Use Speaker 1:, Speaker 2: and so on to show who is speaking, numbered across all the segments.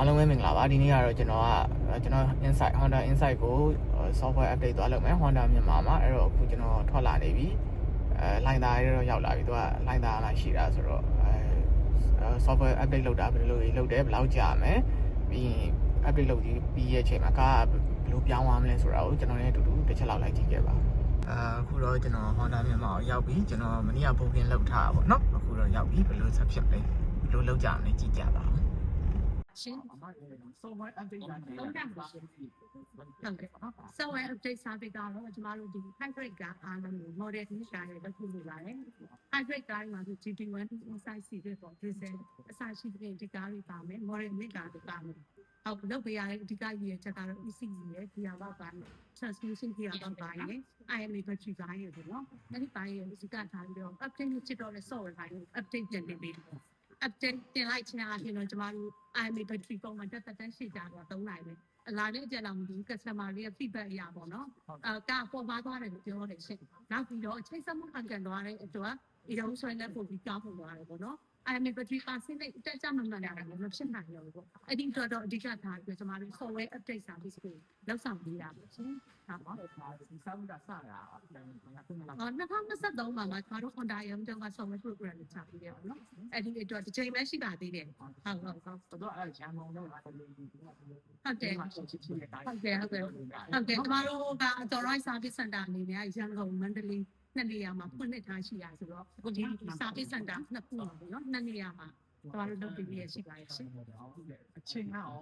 Speaker 1: အားလုံးပဲမင်္ဂလာပါဒီနေ့ကတော့ကျွန်တော် Insight Honda Insight ကို software update သွားလုပ်မယ် Honda မြန်မာမှာအဲ့တော့အခုကျွန်တော်ထွက်လာနေပြီလိုင်းသားရတော့ရောက်လာပြီသူကလိုင်းသားမှရှိတာဆိုတော့software update လုပ်တာဘယ်လိုလုပ်တယ်ဘယ်လောက်ကြာမယ်ပြီးရင် update လုပ်ပြီးရဲ့အချိန်မှာကားဘယ်လိုပြောင်းသွားမလဲဆိုတာကိုကျွန်တော်နဲ့အတူတူတစ်ချက်လောက်လိုက်ကြည့်ခဲ့ပါအခုတော့ကျွန်တော် Honda မြန်မာကိုရောက်ပြီကျွန်တော်မနေ့က booking လုပ်ထားတာပေါ့နော်အခုတော့ရောက်ပြီဘယ်လိုဆက်ဖြစ်မလဲဘယ်လိုလုပ်ကြမလဲကြည့်ကြပါဦး
Speaker 2: ရှင်း
Speaker 3: software update လုပ်တယ်
Speaker 2: ဟုတ်ကဲ့ပါဟုတ်ကဲ့ software update စာပေကတော့ကျမတို့ဒီ hybrid ကားအားလုံးကို model နှစ်ရှာရလုပ်လို့ပါတယ် hybrid ကားတွေမှာဆို GT1 Insight Series ပေါ့ diesel အစရှိတဲ့ဒီကားတွေပါမယ် model နှစ်ကားတွေပါမယ်ဟုတ်လုပ်ပေးရတဲ့အဓိကရည်ရွယ်ချက်ကတော့ ECU ရဲ့ gear box ပါမယ် transmission gear box ပါမယ် IMA battery ပါရယ်ပေါ့နော်အဲ့ဒီပိုင်းရဲ့အဓိကထားပြီးတော့ update ချစ်တော့တဲ့ software ပိုင်းကို update ပြန်နေပြီupdate တင်လိုက်ခြင်းအပြင်တော့ကျမတို့ IMA battery ပုံမှန်တက်တန်းရှိကြတော့သုံးနိုင်တယ်အလားနဲ့အကြံတော်မူ customer လေးရဲ့ feedback အရာပေါ့နော်ကားပေါ်ပါသွားတယ်လို့ပြောတယ်ရှင့်နောက်ပြီးတော့အချိန်ဆက်မှုခံကန်သွားတဲ့အတွက်ဒီတော့ဆွဲလက်ပို့ပြီးကားပေါ်သွားတယ်ပေါ့နော်IMA battery ပါစင်းနဲ့တက်ကြမှန်တယ်မဖြစ်နိုင်တော့ဘူးပေါ့အဲ့ဒီတော့အဓိကထားပြီးကျမတို့ software update service ကိုလောက်ဆောင်ပေးတာပေါ့ရှင်ဟုတ်ပါ
Speaker 3: ဒီစောင်းကစတာ
Speaker 2: 2023မှာကျမတို့ Honda ရုံးကျောင်းက software program ကိုချပေးတယ်ပေါ့နော်အဲ့ဒီအတွက်တစ်ချိန်ပဲရှိပါသေးတယ်ဟုတ်
Speaker 3: တော့အဲ့ရန်ကုန်တော့ဟုတ်တယ်
Speaker 2: ဟုတ်တယ်ကျမတို့က authorized service center အနေနဲ့ရန်ကုန်မန္တလေးနှစ်နေရာမှာဖွင့်လှစ်ထားရှိရဆိုတော့ဒီ service center နှစ်ခုပေါ့နော်နှစ်နေရာမှာကျမတို့လုပ်ပြီးရရှိပါရဲ့ရှင်
Speaker 3: အချိန်ကတော့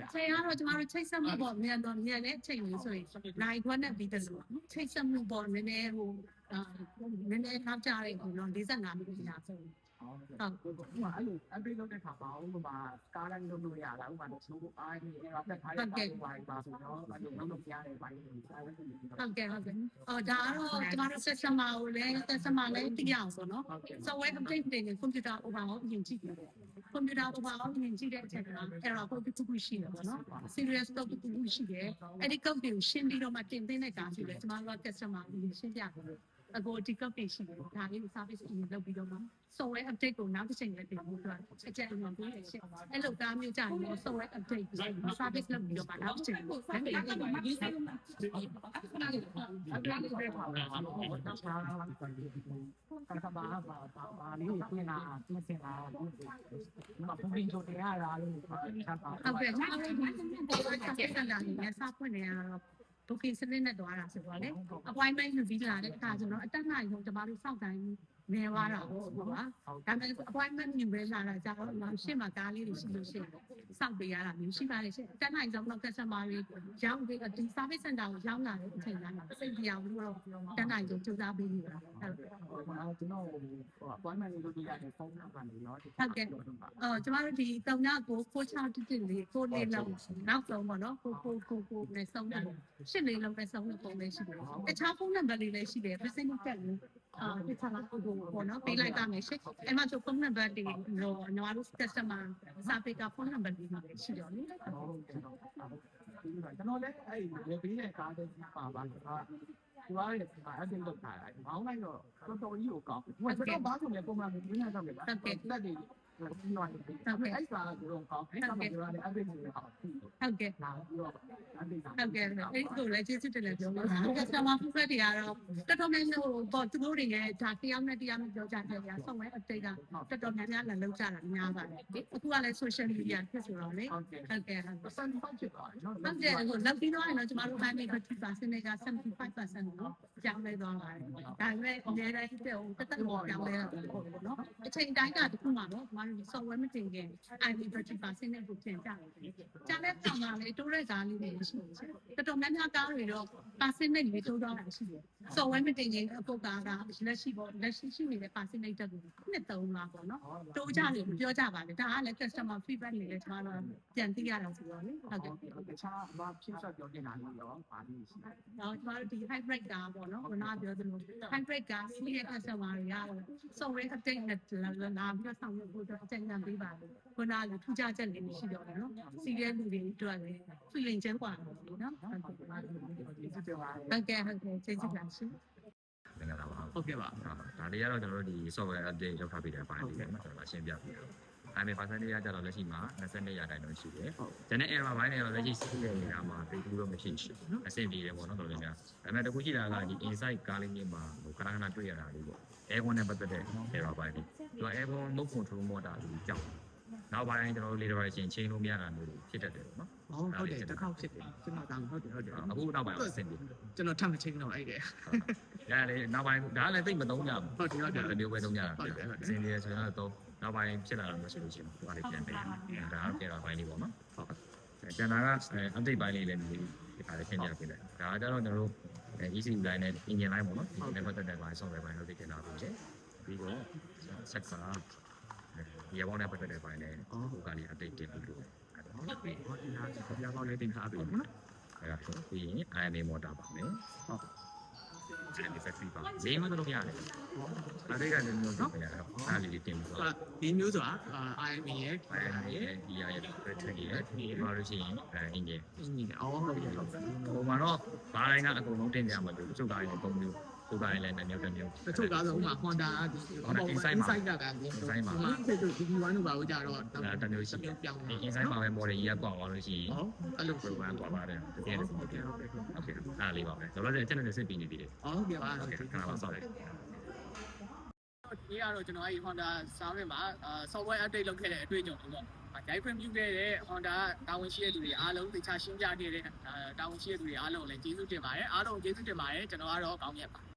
Speaker 2: ချိန်ကတော့ကျမတို့ချိတ်ဆက်မှုပေါ့မြန်တဲ့ချိန်လေးဆိုရင်နိုင်ခွက်နဲ့ပြီးတယ်လို့ချိတ်ဆက်မှုပေါ့နည်းနည်းနည်းနည်းနောက်ကြတယ်ပေါ့နော်45မိနစ်လောက်ဆို
Speaker 3: ဟုတ်အဲ့လို update လုပ်တဲ့ခါမှာဥပမာကားတိုင်းလုပ်လို့ရတာဥပမာတို့အားနေအဲ့တော့တက်ထားတဲ့ပါဆိုတော့အဲ့လိုလုပ်လို့ပြရတယ်ပိုင်းလို့
Speaker 2: ဟုတ်ကဲ့ဒါကတော့ကျမတို့ customer ကိုလည်း customer လည်းသိရအောင်ဆိုနော် software update တွေနဲ့ computer overhaul အရင်ကြည့်တယ် computer overhaul အရင်ကြည့်တဲ့အချိန်မှာ error code တစ်ခုရှိတယ်ပေါ့နော် serious code တစ်ခုရှိတယ်အဲ့ဒီ code တွေကိုရှင်းပြီးတော့မှတင်သွင်းတဲ့ကားဆိုလဲကျမတို့က customer ကိုရှင်းပြတယ်အခုဒီ code တွေရှိတယ်ဒါလေးကို service အရင်လုပ်ပြီးတော့မှ software update ကိုနောက်တစ်ချိန်လည်းတင်ဖို့အတွက်အကြံဉာဏ်ပေးရရှင်းအဲ့လိုကားမျိုးကြရင် software update ကို service လုပ်ပြီးတော့မှနောက်တစ်ချိန်ကိုလည်းတင်ပေးပါရေးဆိုင်မှာ
Speaker 3: ပါလေးကိုပြင်လာပြင်စင်လာဒီမှာပုံပြင်ချိုတင်ရတာလို့ဆက်ပါ
Speaker 2: ဟုတ်ကဲ့ကျွန်တော်တို့ဒီစက်တာနေနဲ့စဖွင့်နေရတော့ booking စနစ်နဲ့တွားတာဆိုတော့လေ appointment ယူပြီးလာတဲ့အခါကျတော့အတက်နိုင်ဆုံးကျမတို့စောင့်တိုင်းနေသွားတာပေါ့ဟုတ်ပါဒါပေမဲ့ appointment ယူပဲလာတာကြတော့ရှင်းမှာကားလေးတွေရှိလို့ရှိရင်စောင့်ပေးရတာမျိုးရှိပါတယ်ရှင့်အတက်နိုင်ဆုံးတော့ customer တွေရောက်ပြီးဒီ service center ကိုရောက်လာတဲ့အချိန်တိုင်းမှာစိတ်ပြောင်းလို့တော့တက်နိုင်ဆုံးကြိုးစားပေးနေတာဟုတ်
Speaker 3: ကျွန်တော် appointment လုပ်ပြီးရတယ်ဖုန်းနံပါတ်လေးเนาะ
Speaker 2: ဟုတ်ကဲ့ကျမတို့ဒီ399611ကိုလေးလုံးနောက်ဆုံးပေါ့နော်ကိုနဲ့ဆုံးတယ်ရှစ်လေးလုံးနဲ့ဆုံးတဲ့ပုံလေးရှိတယ်တခြားဖုန်းနံပါတ်လေးလည်းရှိတယ် business တက်လို့ဒီချာလာကိုပေါ့နော်ပေးလိုက်ပါမယ်ရှင့်အဲ့မှာဖုန်းနံပါတ်တွေတော့ညီမတို့ customer စာပေကဖုန်းနံပါတ်လေးတွေရှိတော့လေ
Speaker 3: ကျွန်တော်လည်းအဲ့ဒီပေးတဲ့ကားတွေပါပါဒီမှာအဲ့ဒီလုပ်ထားတာမောင်းလိုက်တော့တော်တော်ကြီးကိုကောင်းကျွန်တော်ဘာဆိုလဲပုံမှန်မင်းနဲ့တော့လေပါတက်တယ်ဟုတ်ကဲ့အဲ့စာကတော့ကောင်းအဲ့စာမှာကျွန်တော်လည်း update လုပ်ရအောင်
Speaker 2: ဟုတ်ကဲ့
Speaker 3: လာပြီးတော့ update
Speaker 2: ဟုတ်ကဲ့အဲ့ကိုလည်းကျေးဇူးတင်တယ်ပြောလို့ customer feedback တွေကတော့တော်တော်များများပေါ့သူတို့တွေလည်းဒါတယောက်နဲ့ပြောကြတယ်ညာဆော့ဝဲ update ကတော်တော်များများလည်းလုပ်ကြတာများပါတယ်အခုကလည်း social media ဖြစ်ဆိုတော့လေဟုတ်ကဲ့
Speaker 3: 75ဖြစ်သွား
Speaker 2: နော်ဟုတ်ကဲ့အခုလောက်ပြီးတော့ကျမတို့ family 50% နဲ့က 75% နော်ကြောင်းလဲသွားပါတယ်ဒါပေမဲ့အများကြီးတက်ပေါ်ကြောင်းလဲတာပေါ့နော်အချိန်တိုင်းကတခုမှတော့ကျမတို့ software မတင်ခင် IP 50% နဲ့ကိုပြင်ကြတယ်ကြားတဲ့ကောင်ကလေတိုးတဲ့ကားလေးတွေရှိတယ်တော်တော်များများကားတွေတော့ percentage တွေတိုးသွားတာရှိတယ် software မတင်ခင်အပုတ်ကားကလက်ရှိရှိနေတဲ့ percentage တက်ကိုနှစ်သုံးလားပေါ့နော်တိုးကြတယ်ပြောကြပါလေဒါကလည်း customer feedback တွေလည်းကျမတို့ပြန်သိရတာဆိုတော့လေဟုတ်ကဲ့
Speaker 3: တခြားအမဖြစ်ဆက်ပြောနေတာလို့ရောပါလိမ့်ရှိတယ်
Speaker 2: ။နော်ကျမတို့ဒီ hybrid ကားပေါ့နော်ခုနကပြောသလို hybrid ကားစီးတဲ့ customer တွေကတော့ software update နဲ့လာပြီးတော့ဆောင်ရွက်ဖို့အတွက်အကြံဉာဏ်ပေးပါတယ်။ခုနကထူးခြားချက်လေးမရှိတော့ဘူးနော်။စီးတဲ့လူတွေအတွက်လည်း feeling ကျန်းกว่าတယ်နော်။ဟုတ်ကဲ့ကျေးဇူးပါရှင်
Speaker 4: မင်္ဂလာပါ
Speaker 3: ဟုတ်ကဲ့ပါ
Speaker 4: ဒါလေးကတော့ကျွန်တော်တို့ဒီ software update လုပ်ထားပေးတဲ့အပိုင်းလေးပဲကျွန်တော်ရှင်းပြပြီးတော့ ဒါပေမဲ့ percentage ရကြတော့လက်ရှိမှာ22ရာခိုင်နှုန်းရှိတယ်။ကျန်တဲ့ error ဘိုင်းတွေတော့လက်ရှိစီးတဲ့နေရာမှာတိတ်ကူးတော့မရှိဘူး။အဆင်ပြေတယ်ပေါ့နော်တော်တော်များ။ဒါပေမဲ့တခုရှိတာကဒီ inside ကားလေးကြီးမှာဟိုခဏခဏတွေ့ရတာလေးပေါ့။ aircon နဲ့ပတ်သက်တဲ့ error ဘိုင်းတွေ။သူက aircon mode control motor လို့ကြောက်။နောက်ပိုင်းကျွန်တော်တို့ calibration ချိန်လို့မရတာမျိုးဖြစ်တတ်တယ်ပေါ့နော်
Speaker 3: ဟုတ်တယ်တစ်ခေါက်ဖြစ်တယ်ကျွန်တော်တောင်းဟုတ်တယ်
Speaker 4: ။အခုနောက်ပိုင်းတော့အဆင်ပြေ
Speaker 3: ကျွန်တော်ထပ်မချင်းတော့အဲ့တဲ့
Speaker 4: ။ဒါလည်းနောက်ပိုင်းဒါလည်းသိမသုံးကြဘူး။
Speaker 3: ဟုတ်တယ်ဟုတ်တယ်
Speaker 4: ဒီမျိုးပဲသုံးကြတာ။အဆင်ပြေဆိုရင်တော့နောက်ပိုင်းဖြစ်လာတော့ဆိုလို့ရှိရင်ဒီပါလေးပြန်ပေးတယ်။ဒါကပြန်တော့ပိုင်းလေးပေါ့နော်။ဟုတ်။ကျန်တာက update ပိုင်းလေးလည်းဒီပါလေးရှင်းပြပေးတယ်။ဒါကကြတော့ကျွန်တော်တို့ECU line နဲ့ engine line ပေါ့နော်။ဒီပတ်သက်တဲ့ပိုင်း software ပိုင်း update တင်တာဖြစ်တယ်။ပြီးတော့ဆက်ကရေဘောင်းနဲ့ပတ်သက်တဲ့ပိုင်းလည်းဟိုကလေး update တင်ပြီးလို့ဟုတ်ပြီ။ဟောဒီဟာပြပေါင်းလေးတင်ထားပြီနော်။အဲ့ဒါပြီးရင် IMA motor ပါမယ်။ဟုတ်။ဒီ factory ပါ။လေးမတော့ရတယ်။အဲ့ဒါကလည်းမျိုးတော့ရတယ်။အားလေးတင်ပြီးတော့
Speaker 3: ဒီမျိုးဆိုတာ IME ရဲ့
Speaker 4: ဒီရရဲ့ battery ရဲ့ဒီမှာလို့ရှိရင်engine
Speaker 3: အော်ဟုတ်တယ်ဟုတ်
Speaker 4: ဟိုမှာတော့ဘာတိုင်းကအကုန်လုံးတင်ကြမှာလို့တချို့ကားတွေပုံမျိုးသူကားတွေလည်းတစ်မျိုးတစ်မျိုး
Speaker 3: တချို့ကားဆိုဥမာ Honda inside ကကဒီ1တို့ပါလို့ကြတော့
Speaker 4: တစ်မျိုးရှိ
Speaker 3: ပြောင်း
Speaker 4: ဒီ inside မှာပဲ model ကြီးကကွာသွားလို့ရှိရင်
Speaker 3: ဟုတ်အဲ့လို
Speaker 4: program ကွာပါတယ်တကယ်လို့ဟုတ်ကဲ့အားလေးပါပဲတော့လည်းကျွန်တော်စစ်ပြီးနေပြီလေ
Speaker 3: ဟုတ်ကဲ့ပါ
Speaker 4: ဟုတ်ကဲ့ခဏပါဆောက်လိုက်
Speaker 3: ဒီကတော့ကျွန်တော်အဲ့ Honda စာမေးမှာ software update လုပ်ခဲ့တဲ့အတွေ့အကြုံတွေပေါ့။ Drive print ပြုခဲ့တဲ့ Honda တာဝန်ရှိတဲ့သူတွေအားလုံးသိချရှင်းပြခဲ့တဲ့တာဝန်ရှိတဲ့သူတွေအားလုံးလည်းကျေးဇူးတင်ပါတယ်။အားလုံးကျေးဇူးတင်ပါတယ်ကျွန်တော်ကတော့ကောင်းမြတ်ပါ